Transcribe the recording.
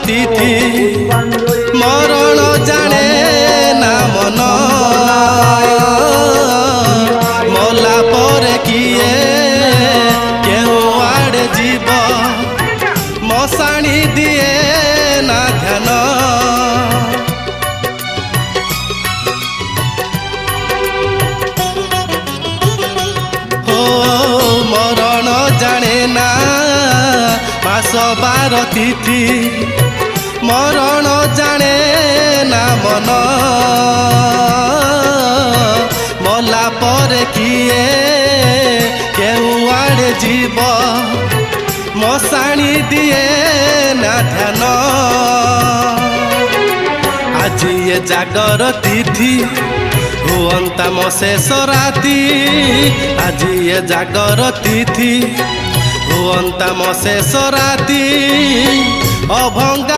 ତିଥି ମରଣ ଜାଣେ ନା ମନ ମଲା ପରେ କିଏ କେଉଁ ଆଡ଼େ ଯିବ ମଶାଣି ଦିଏ ନା ଧ୍ୟାନ ମରଣ ଜାଣେ ନା ମାସ ବାର ତିଥି ମରଣ ଜାଣେ ନା ମନ ମଲା ପରେ କିଏ କେଉଁ ଆଡ଼େ ଯିବ ମଶାଣି ଦିଏ ନା ଧ୍ୟାନ ଆଜି ଏ ଜାଗର ତିଥି ହୁଅନ୍ତା ମୋ ଶେଷ ରାତି ଆଜି ଏ ଜାଗର ତିଥି ହୁଅନ୍ତା ମୋ ଶେଷ ରାତି ଅଭଙ୍ଗା